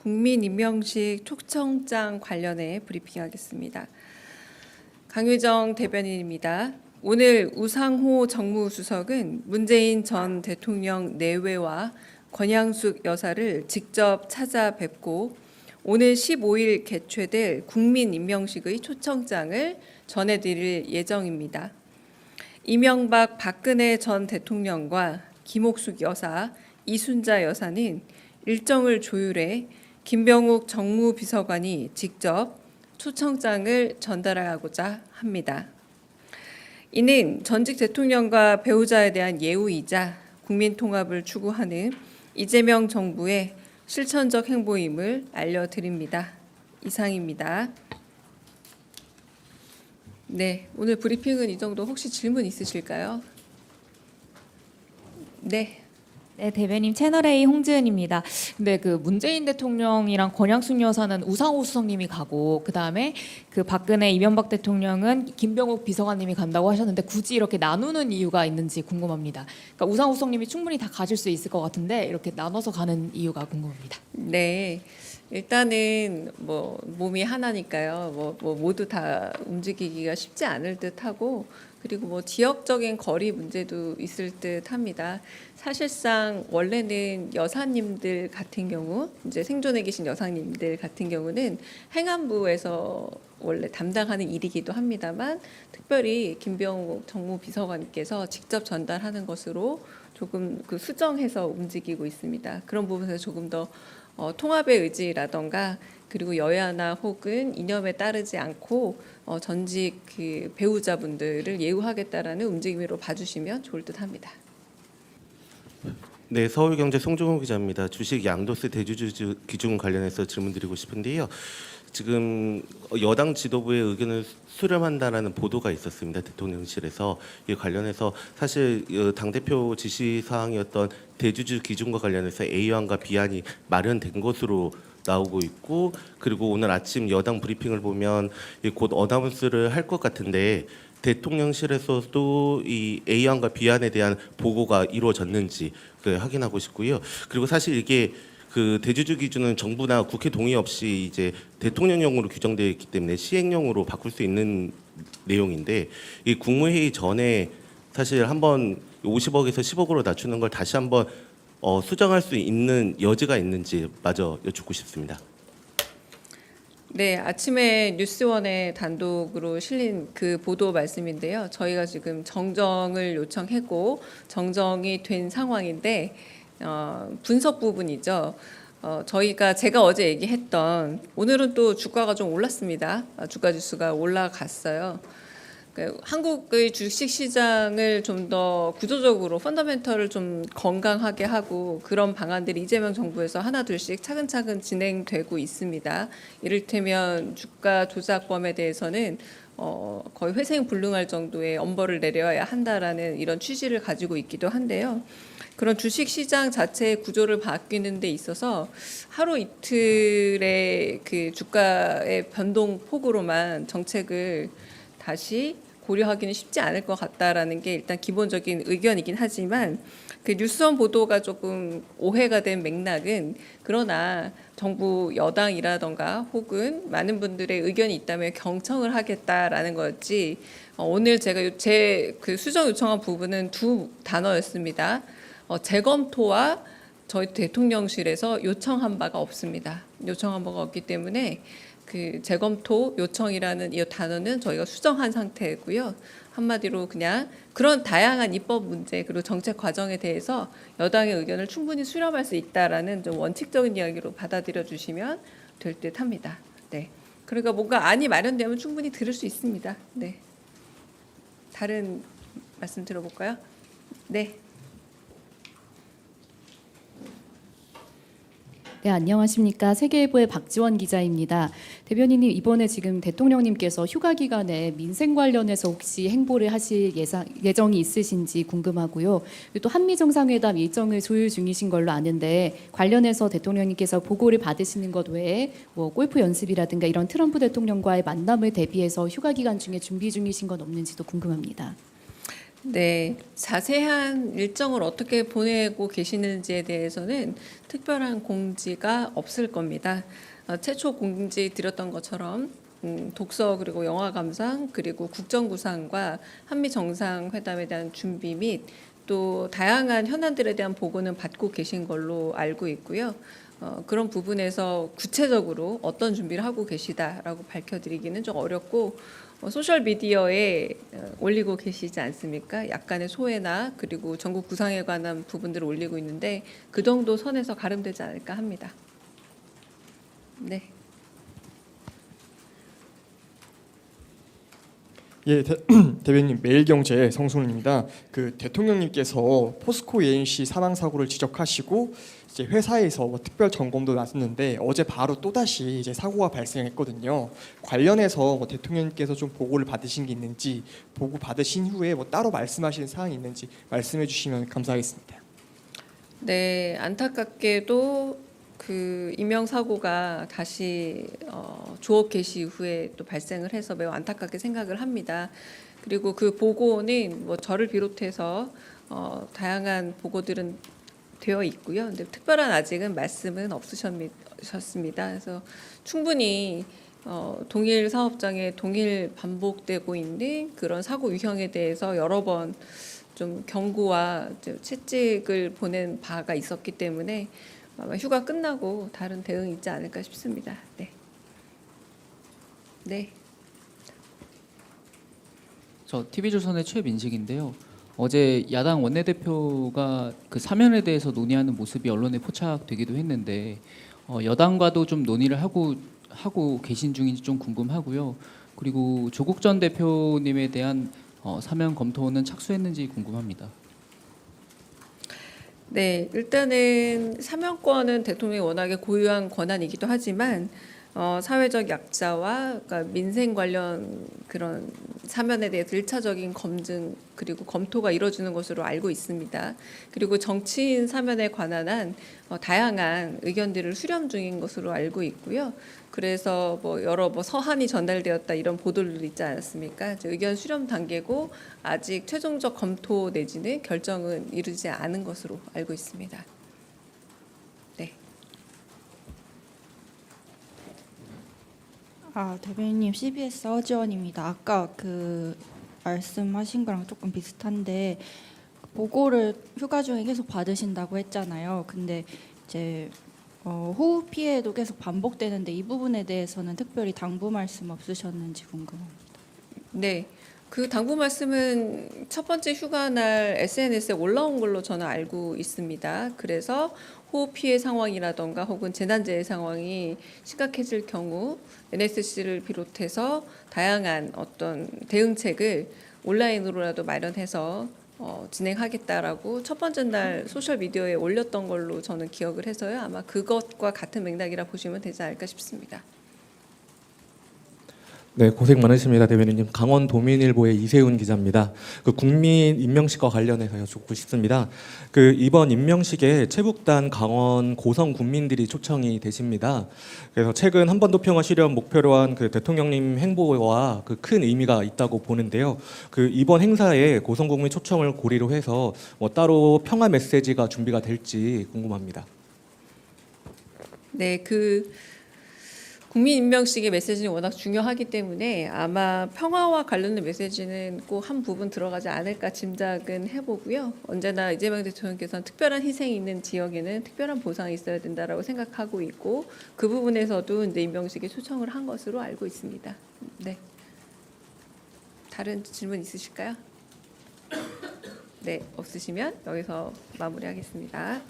국민임명식 초청장 관련해 브리핑하겠습니다. 강유정 대변인입니다. 오늘 우상호 정무수석은 문재인 전 대통령 내외와 권양숙 여사를 직접 찾아뵙고 오늘 15일 개최될 국민임명식의 초청장을 전해드릴 예정입니다. 이명박 박근혜 전 대통령과 김옥숙 여사, 이순자 여사는 일정을 조율해 김병욱 정무비서관이 직접 초청장을 전달하고자 합니다. 이는 전직 대통령과 배우자에 대한 예우이자 국민 통합을 추구하는 이재명 정부의 실천적 행보임을 알려드립니다. 이상입니다. 네, 오늘 브리핑은 이 정도. 혹시 질문 있으실까요? 네. 네, 대변인 채널A 홍지은입니다. 근데 그 문재인 대통령이랑 권양숙 여사는 우상호 수석님이 가고 그다음에 그 박근혜 이명박 대통령은 김병욱 비서관님이 간다고 하셨는데 굳이 이렇게 나누는 이유가 있는지 궁금합니다. 그러니까 우상호 수석님이 충분히 다 가실 수 있을 것 같은데 이렇게 나눠서 가는 이유가 궁금합니다. 네. 일단은 뭐 몸이 하나니까요. 뭐 모두 다 움직이기가 쉽지 않을 듯하고, 그리고 뭐 지역적인 거리 문제도 있을 듯합니다. 사실상 원래는 여사님들 같은 경우, 이제 생존해 계신 여사님들 같은 경우는 행안부에서 원래 담당하는 일이기도 합니다만, 특별히 김병욱 정무비서관께서 직접 전달하는 것으로 조금 그 수정해서 움직이고 있습니다. 그런 부분에서 조금 더 통합의 의지라던가, 그리고 여야나 혹은 이념에 따르지 않고 전직 그 배우자분들을 예우하겠다라는 움직임으로 봐주시면 좋을 듯합니다. 네, 서울경제 송종호 기자입니다. 주식 양도세 대주주 기준 관련해서 질문드리고 싶은데요. 지금 여당 지도부의 의견을 수렴한다라는 보도가 있었습니다. 대통령실에서. 이 관련해서 사실 당대표 지시 사항이었던 대주주 기준과 관련해서 A안과 B안이 마련된 것으로 나오고 있고, 그리고 오늘 아침 여당 브리핑을 보면 곧 어나운스를 할 것 같은데 대통령실에서도 이 A안과 B안에 대한 보고가 이루어졌는지 확인하고 싶고요. 그리고 사실 이게 그 대주주 기준은 정부나 국회 동의 없이 이제 대통령령으로 규정되어 있기 때문에 시행령으로 바꿀 수 있는 내용인데, 이 국무회의 전에 사실 한번 50억에서 10억으로 낮추는 걸 다시 한번 수정할 수 있는 여지가 있는지 마저 여쭙고 싶습니다. 네, 아침에 뉴스원에 단독으로 실린 그 보도 말씀인데요. 저희가 지금 정정을 요청했고 정정이 된 상황인데, 분석 부분이죠. 제가 어제 얘기했던, 오늘은 또 주가가 좀 올랐습니다. 주가 지수가 올라갔어요. 한국의 주식 시장을 좀 더 구조적으로 펀더멘털을 좀 건강하게 하고, 그런 방안들이 이재명 정부에서 하나둘씩 차근차근 진행되고 있습니다. 이를테면 주가 조작범에 대해서는 거의 회생불능할 정도의 엄벌을 내려야 한다라는 이런 취지를 가지고 있기도 한데요. 그런 주식 시장 자체의 구조를 바뀌는 데 있어서 하루 이틀의 그 주가의 변동 폭으로만 정책을 다시 고려하기는 쉽지 않을 것 같다라는 게 일단 기본적인 의견이긴 하지만, 그 뉴스원 보도가 조금 오해가 된 맥락은, 그러나 정부 여당이라던가 혹은 많은 분들의 의견이 있다면 경청을 하겠다라는 거였지, 오늘 제가 제 그 수정 요청한 부분은 두 단어였습니다. 재검토와 저희 대통령실에서 요청한 바가 없습니다. 요청한 바가 없기 때문에 그 재검토 요청이라는 이 단어는 저희가 수정한 상태고요. 한마디로 그냥 그런 다양한 입법 문제 그리고 정책 과정에 대해서 여당의 의견을 충분히 수렴할 수 있다라는 좀 원칙적인 이야기로 받아들여 주시면 될 듯합니다. 네. 그러니까 뭔가 안이 마련되면 충분히 들을 수 있습니다. 네. 다른 말씀 들어볼까요? 네. 네, 안녕하십니까. 세계일보의 박지원 기자입니다. 대변인님, 이번에 지금 대통령님께서 휴가 기간에 민생 관련해서 혹시 행보를 하실 예정이 있으신지 궁금하고요. 또 한미 정상회담 일정을 조율 중이신 걸로 아는데, 관련해서 대통령님께서 보고를 받으시는 것 외에 뭐 골프 연습이라든가 이런 트럼프 대통령과의 만남을 대비해서 휴가 기간 중에 준비 중이신 건 없는지도 궁금합니다. 네, 자세한 일정을 어떻게 보내고 계시는지에 대해서는 특별한 공지가 없을 겁니다. 최초 공지 드렸던 것처럼 독서 그리고 영화 감상 그리고 국정구상과 한미 정상회담에 대한 준비 및 또 다양한 현안들에 대한 보고는 받고 계신 걸로 알고 있고요. 그런 부분에서 구체적으로 어떤 준비를 하고 계시다라고 밝혀드리기는 좀 어렵고 소셜 미디어에 올리고 계시지 않습니까? 약간의 소외나 그리고 전국 구상에 관한 부분들을 올리고 있는데 그 정도 선에서 가름되지 않을까 합니다. 네. 예, 대변인 매일경제 성순입니다. 그 대통령님께서 포스코 ENC 사망 사고를 지적하시고 이제 회사에서 뭐 특별 점검도 나섰는데 어제 바로 또 다시 이제 사고가 발생했거든요. 관련해서 뭐 대통령님께서 좀 보고를 받으신 게 있는지, 보고 받으신 후에 뭐 따로 말씀하시는 사항이 있는지 말씀해 주시면 감사하겠습니다. 네, 안타깝게도 그 인명 사고가 다시 조업 개시 이후에 또 발생을 해서 매우 안타깝게 생각을 합니다. 그리고 그 보고는 뭐 저를 비롯해서 다양한 보고들은 되어 있고요. 근데 특별한 아직은 말씀은 없으셨습니다. 그래서 충분히 동일 사업장에 동일 반복되고 있는 그런 사고 유형에 대해서 여러 번 좀 경고와 채찍을 보낸 바가 있었기 때문에 아마 휴가 끝나고 다른 대응이 있지 않을까 싶습니다. 네. 네. 저 TV조선의 최민식인데요. 어제 야당 원내대표가 그 사면에 대해서 논의하는 모습이 언론에 포착되기도 했는데 여당과도 좀 논의를 하고 계신 중인지 좀 궁금하고요. 그리고 조국 전 대표님에 대한 사면 검토는 착수했는지 궁금합니다. 네, 일단은 사면권은 대통령이 워낙에 고유한 권한이기도 하지만 사회적 약자와 그러니까 민생 관련 그런 사면에 대해서 1차적인 검증 그리고 검토가 이루어지는 것으로 알고 있습니다. 그리고 정치인 사면에 관한 한 다양한 의견들을 수렴 중인 것으로 알고 있고요. 그래서 뭐 여러 서한이 전달되었다 이런 보도들도 있지 않았습니까? 의견 수렴 단계고 아직 최종적 검토 내지는 결정은 이르지 않은 것으로 알고 있습니다. 네. 대변인님 CBS 허지원입니다. 아까 그 말씀하신 거랑 조금 비슷한데 보고를 휴가 중에 계속 받으신다고 했잖아요. 근데 이제 호흡 피해도 계속 반복되는데 이 부분에 대해서는 특별히 당부 말씀 없으셨는지 궁금합니다. 네. 그 당부 말씀은 첫 번째 휴가 날 SNS에 올라온 걸로 저는 알고 있습니다. 그래서 호흡 피해 상황이라던가 혹은 재난재해 상황이 심각해질 경우 NSC를 비롯해서 다양한 어떤 대응책을 온라인으로라도 마련해서 진행하겠다라고 첫 번째 날 소셜 미디어에 올렸던 걸로 저는 기억을 해서요. 아마 그것과 같은 맥락이라 보시면 되지 않을까 싶습니다. 네, 고생 많으십니다, 대변인님. 강원도민일보의 이세훈 기자입니다. 그 국민 임명식과 관련해서 여쭙고 싶습니다. 그 이번 임명식에 최북단 강원 고성 군민들이 초청이 되십니다. 그래서 최근 한반도 평화 실현 목표로 한 그 대통령님 행보와 그 큰 의미가 있다고 보는데요. 그 이번 행사에 고성 국민 초청을 고리로 해서 뭐 따로 평화 메시지가 준비가 될지 궁금합니다. 네, 그 국민 임명식의 메시지는 워낙 중요하기 때문에 아마 평화와 관련된 메시지는 꼭 한 부분 들어가지 않을까 짐작은 해보고요. 언제나 이재명 대통령께서는 특별한 희생이 있는 지역에는 특별한 보상이 있어야 된다라고 생각하고 있고 그 부분에서도 이제 임명식에 초청을 한 것으로 알고 있습니다. 네. 다른 질문 있으실까요? 네, 없으시면 여기서 마무리하겠습니다.